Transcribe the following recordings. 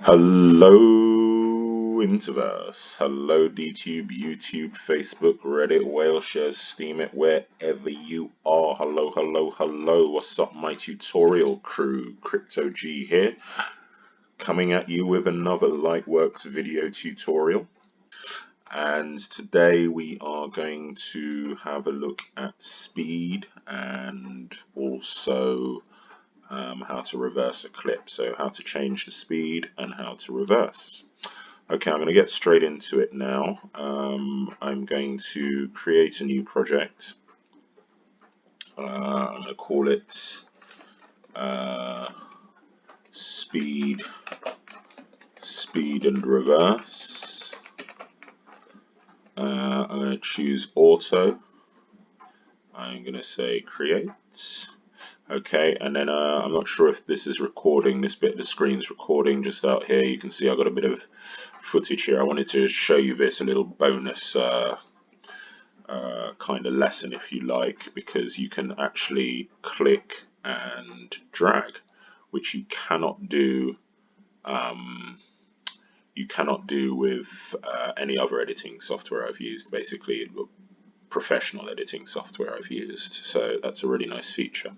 Hello Interverse, hello DTube, YouTube, Facebook, Reddit, Whaleshare, Steam it, wherever you are. Hello, hello, hello. What's up, my tutorial crew? Crypto G here, coming at you with another Lightworks video tutorial. And today we are going to have a look at speed and also how to reverse a clip, so how to change the speed and how to reverse. Okay, I'm going to get straight into it now. I'm going to create a new project. I'm going to call it speed and reverse. I'm going to choose auto. I'm going to say create. Okay, and then I'm not sure if this is recording, this bit of the screen's recording just out here. You can see I've got a bit of footage here. I wanted to show you this, a little bonus kind of lesson, if you like, because you can actually click and drag, which you cannot do with any other editing software I've used, basically professional editing software I've used. So that's a really nice feature.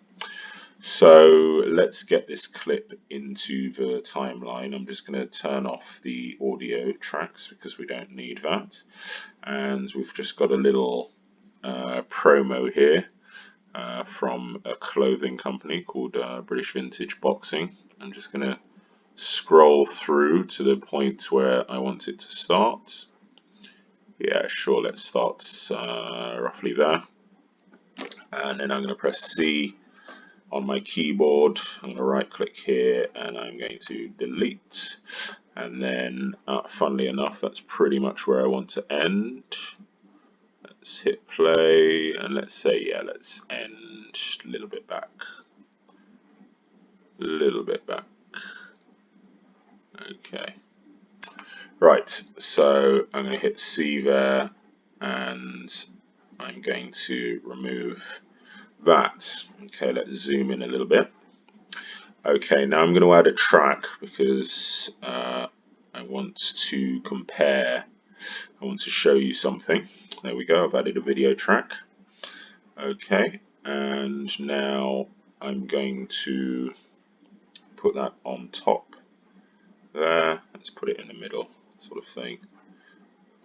So let's get this clip into the timeline. I'm just going to turn off the audio tracks because we don't need that. And we've just got a little promo here from a clothing company called British Vintage Boxing. I'm just going to scroll through to the point where I want it to start. Yeah, sure, let's start roughly there. And then I'm going to press C on my keyboard. I'm going to right click here and I'm going to delete, and then funnily enough, that's pretty much where I want to end. Let's hit play and let's say, yeah, let's end a little bit back, okay, right. So I'm going to hit C there and I'm going to remove that. Okay, let's zoom in a little bit. Okay, now I'm going to add a track because I want to compare, I want to show you something. There we go, I've added a video track. Okay, and now I'm going to put that on top there. Let's put it in the middle, sort of thing.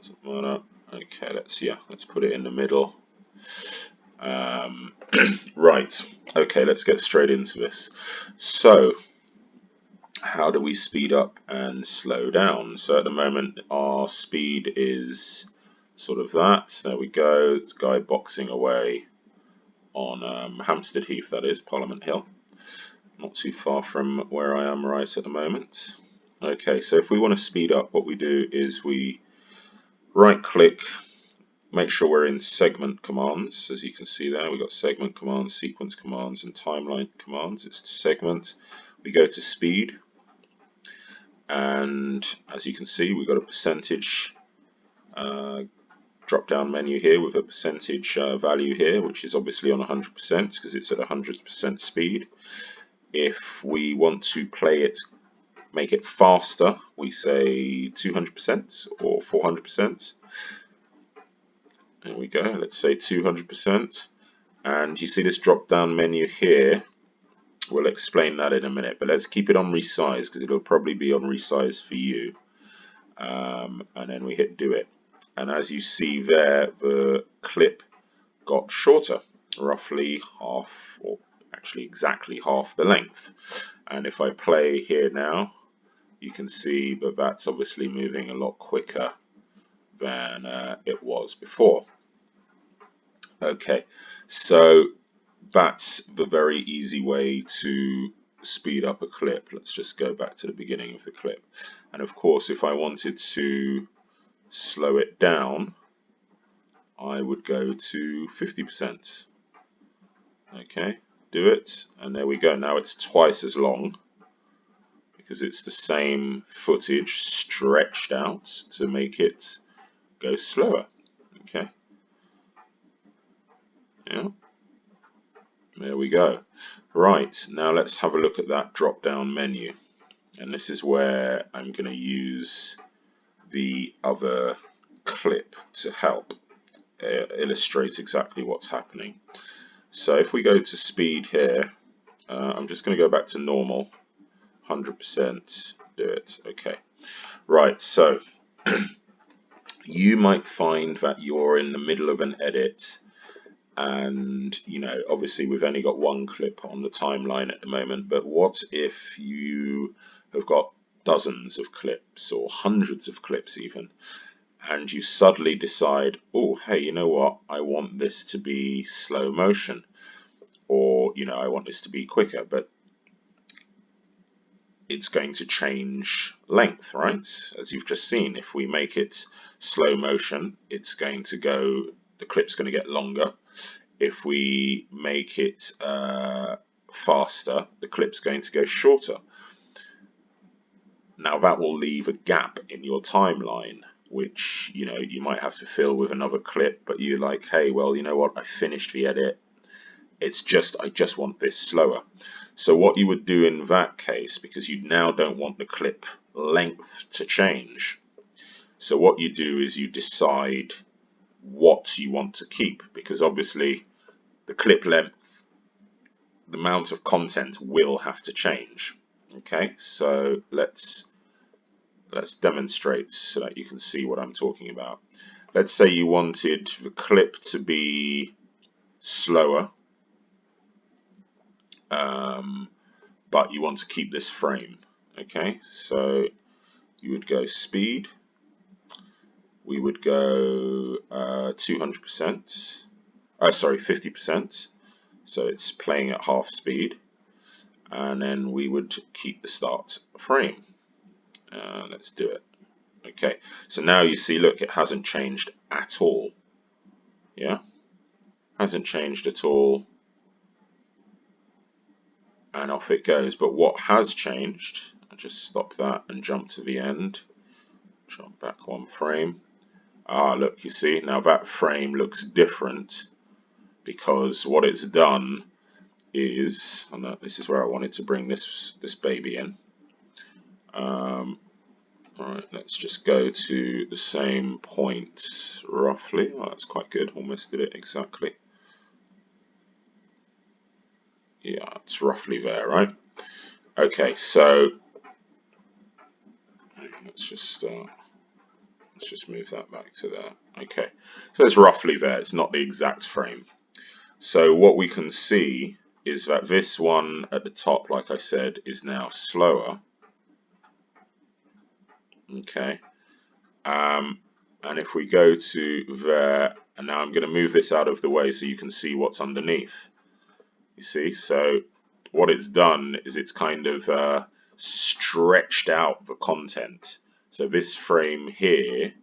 Something like that. Okay, let's put it in the middle. Right, okay, let's get straight into this. So how do we speed up and slow down? So at the moment our speed is sort of that. There we go, it's a guy boxing away on Hampstead Heath, that is, Parliament Hill. Not too far from where I am right at the moment. Okay, so if we want to speed up, what we do is we right click, make sure we're in segment commands. As you can see there, we've got segment commands, sequence commands, and timeline commands. It's segment. We go to speed, and as you can see, we've got a percentage drop down menu here with a percentage value here, which is obviously on 100% because it's at 100% speed. If we want to play it, make it faster, we say 200% or 400%. There we go, let's say 200%. And you see this drop down menu here. We'll explain that in a minute, but let's keep it on resize because it'll probably be on resize for you. And then we hit do it. And as you see there, the clip got shorter, roughly half, or actually exactly half the length. And if I play here now, you can see that that's obviously moving a lot quicker than it was before. Okay, so that's the very easy way to speed up a clip. Let's just go back to the beginning of the clip. And of course, if I wanted to slow it down, I would go to 50%. Okay, do it, and there we go. Now it's twice as long because it's the same footage stretched out to make it go slower. Okay, yeah, there we go. Right, now let's have a look at that drop down menu. And this is where I'm going to use the other clip to help illustrate exactly what's happening. So if we go to speed here, I'm just going to go back to normal, 100%, do it, okay. Right, so you might find that you're in the middle of an edit, and you know, obviously we've only got one clip on the timeline at the moment, but what if you have got dozens of clips or hundreds of clips even, and you suddenly decide, oh hey, you know what, I want this to be slow motion, or you know, I want this to be quicker, but it's going to change length, right? As you've just seen, if we make it slow motion, it's going to go, the clip's going to get longer. If we make it faster, the clip's going to go shorter. Now that will leave a gap in your timeline, which, you know, you might have to fill with another clip, but you're like, hey, well, you know what, I finished the edit. It's just, I just want this slower. So what you would do in that case, because you now don't want the clip length to change, so what you do is you decide what you want to keep, because obviously the clip length, the amount of content will have to change. Okay, so let's demonstrate so that you can see what I'm talking about. Let's say you wanted the clip to be slower, but you want to keep this frame. Okay, so you would go speed, we would go 200%, sorry, 50%, so it's playing at half speed, and then we would keep the start frame. Let's do it. Okay, so now you see, look, it hasn't changed at all. Yeah, hasn't changed at all. And off it goes. But what has changed, I'll just stop that and jump to the end. Jump back one frame. Ah, look, you see, now that frame looks different because what it's done is, and this is where I wanted to bring this baby in. Alright, let's just go to the same point roughly. Oh, that's quite good, almost did it exactly. Yeah, it's roughly there, right? Okay, so let's just move that back to there. Okay, so it's roughly there, it's not the exact frame. So what we can see is that this one at the top, like I said, is now slower. Okay, and if we go to there, and now I'm going to move this out of the way so you can see what's underneath. You see, so what it's done is it's kind of stretched out the content. So this frame here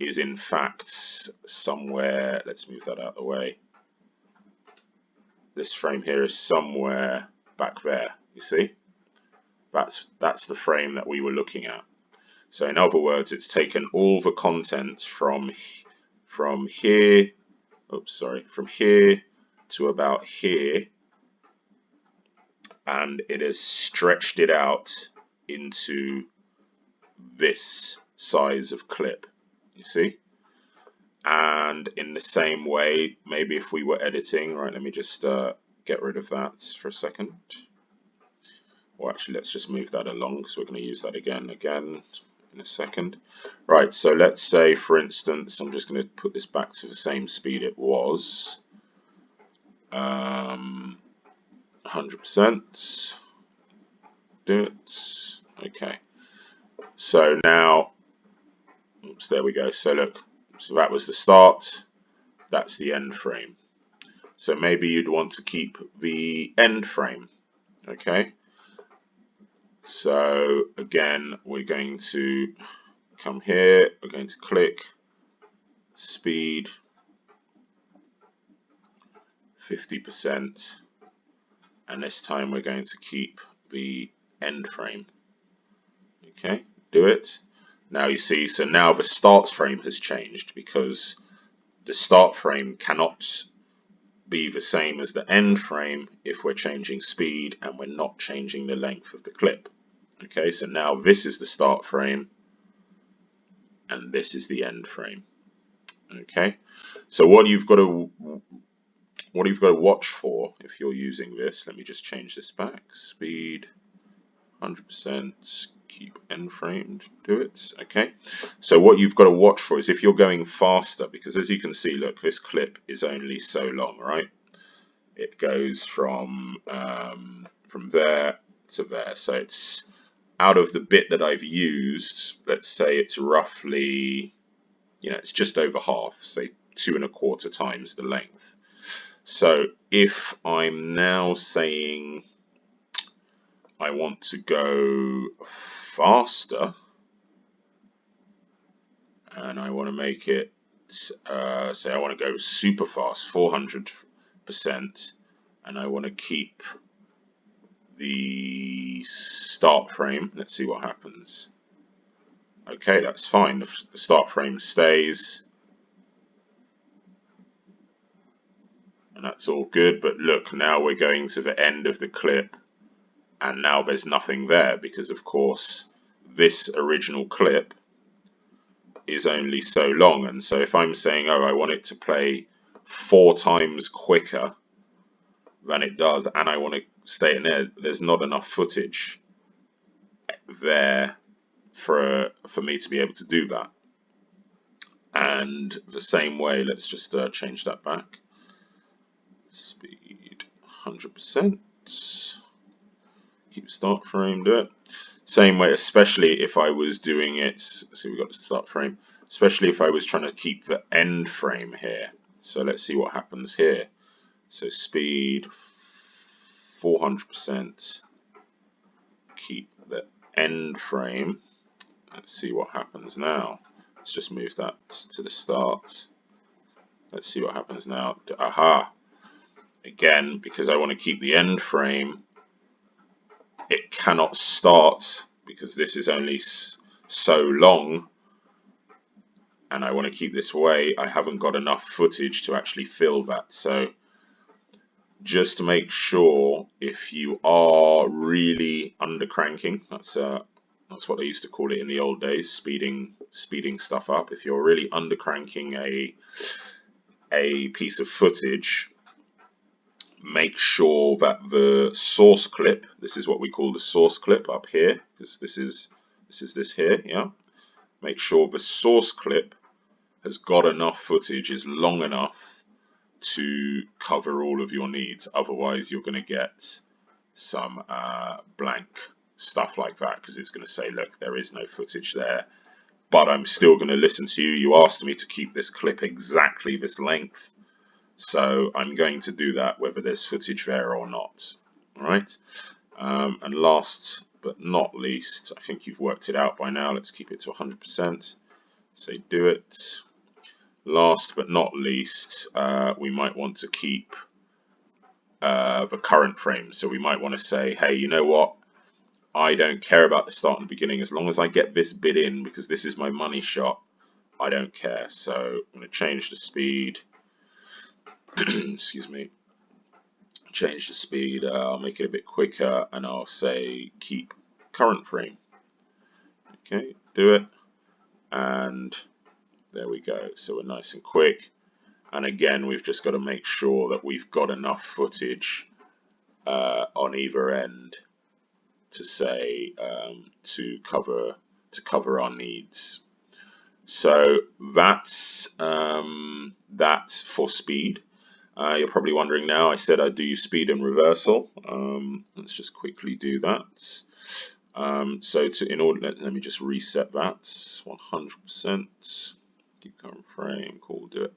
is in fact somewhere, let's move that out of the way. This frame here is somewhere back there, you see? That's the frame that we were looking at. So in other words, it's taken all the content from here, oops, sorry, from here to about here, and it has stretched it out into this size of clip, you see? And in the same way, maybe if we were editing, right, let me just get rid of that for a second. Or actually, let's just move that along because we're going to use that again in a second. Right, so let's say, for instance, I'm just going to put this back to the same speed it was. 100%. Do it. Okay. So now, oops, there we go. So look, so that was the start. That's the end frame. So maybe you'd want to keep the end frame. Okay. So again, we're going to come here. We're going to click speed 50%, and this time we're going to keep the end frame. Okay, do it. Now you see, so now the start frame has changed because the start frame cannot be the same as the end frame if we're changing speed and we're not changing the length of the clip. Okay, so now this is the start frame and this is the end frame. Okay, so what you've got to watch for if you're using this, let me just change this back, speed 100%, keep end framed, do it. Okay, so what you've got to watch for is if you're going faster, because as you can see, look, this clip is only so long, right? It goes from there to there, so it's out of the bit that I've used, let's say it's roughly, it's just over half, say 2¼ times the length. So if I'm now saying I want to go faster and I want to make it, say I want to go super fast, 400%, and I want to keep the start frame. Let's see what happens. Okay, that's fine. The start frame stays. And that's all good. But look, now we're going to the end of the clip. And now there's nothing there because, of course, this original clip is only so long. And so if I'm saying, oh, I want it to play 4 times quicker than it does, and I want to stay in there, there's not enough footage there for me to be able to do that. And the same way, let's just change that back. Speed 100%. Keep start frame, do it. Same way, especially if I was doing it, so we've got the start frame, especially if I was trying to keep the end frame here. So let's see what happens here. So speed 400%, keep the end frame. Let's see what happens now. Let's just move that to the start. Let's see what happens now. Aha! Again, because I want to keep the end frame, it cannot start because this is only so long, and I want to keep this away. I haven't got enough footage to actually fill that. So just to make sure, if you are really undercranking, that's what they used to call it in the old days, speeding stuff up. If you're really undercranking a piece of footage, make sure that the source clip, this is what we call the source clip up here, because this is this here, yeah. Make sure the source clip has got enough footage, is long enough to cover all of your needs. Otherwise, you're going to get some blank stuff like that, because it's going to say, look, there is no footage there, but I'm still going to listen to you. You asked me to keep this clip exactly this length, so I'm going to do that whether there's footage there or not. All right. And last but not least, I think you've worked it out by now. Let's keep it to 100%. Say do it. Last but not least, we might want to keep the current frame. So we might want to say, hey, you know what? I don't care about the start and beginning as long as I get this bit in, because this is my money shot. I don't care. So I'm going to change the speed. Excuse me. Change the speed. I'll make it a bit quicker, and I'll say keep current frame. Okay, do it, and there we go. So we're nice and quick. And again, we've just got to make sure that we've got enough footage on either end to say to cover our needs. So that's for speed. You're probably wondering now, I said I'd do speed and reversal. Let's just quickly do that. So let me just reset that. 100%. Keep current frame. Cool, do it.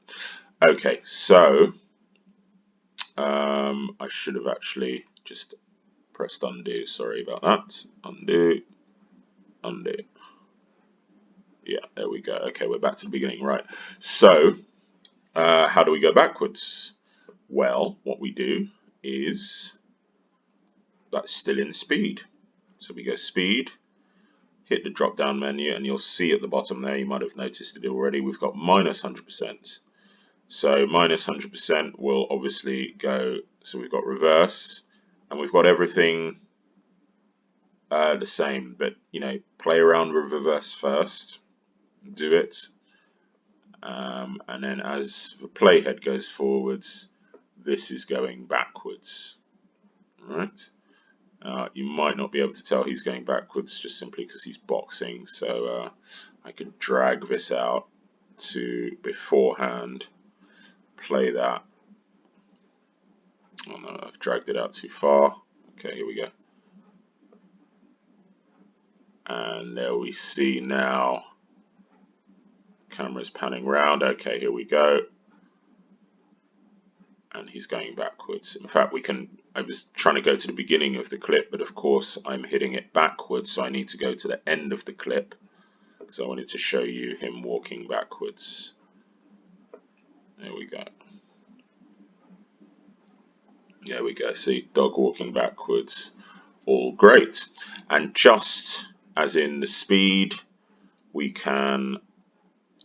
Okay, so I should have actually just pressed undo. Sorry about that. Undo. Undo. Yeah, there we go. Okay, we're back to the beginning. Right. So how do we go backwards? Well, what we do is that's still in speed. So we go speed, hit the drop down menu, and you'll see at the bottom there, you might have noticed it already, we've got minus 100%. So minus 100% will obviously go, so we've got reverse, and we've got everything the same, but you know, play around with reverse first, do it, and then as the playhead goes forwards, this is going backwards, right? You might not be able to tell he's going backwards just simply because he's boxing, so I could drag this out to beforehand, play that. Oh no, I've dragged it out too far. Okay, here we go. And there we see now, camera's panning round. Okay, here we go. And he's going backwards. In fact, I was trying to go to the beginning of the clip, but of course I'm hitting it backwards, so I need to go to the end of the clip because I wanted to show you him walking backwards. There we go. There we go. See, dog walking backwards. All great. And just as in the speed, we can,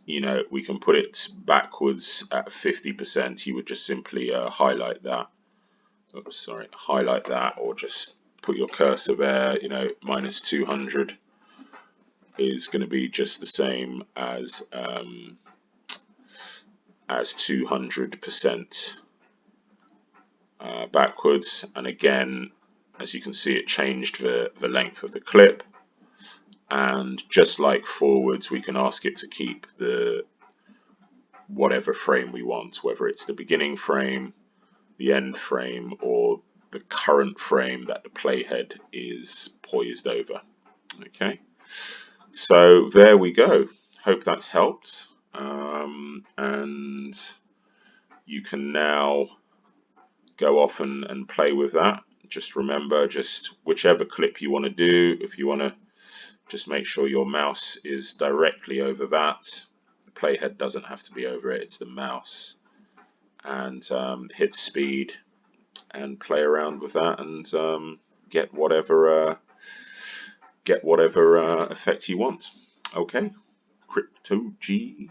you know, we can put it backwards at 50%. You would just simply highlight that. Oops, sorry, highlight that, or just put your cursor there. You know, minus 200 is going to be just the same as 200% backwards. And again, as you can see, it changed the length of the clip. And just like forwards, we can ask it to keep the whatever frame we want, whether it's the beginning frame, the end frame, or the current frame that the playhead is poised over. Okay, so there we go. Hope that's helped. And you can now go off and play with that. Just remember, just whichever clip you want to do, if you want to just make sure your mouse is directly over that. The playhead doesn't have to be over it, it's the mouse. And hit speed and play around with that and get whatever effect you want. Okay, Crypto G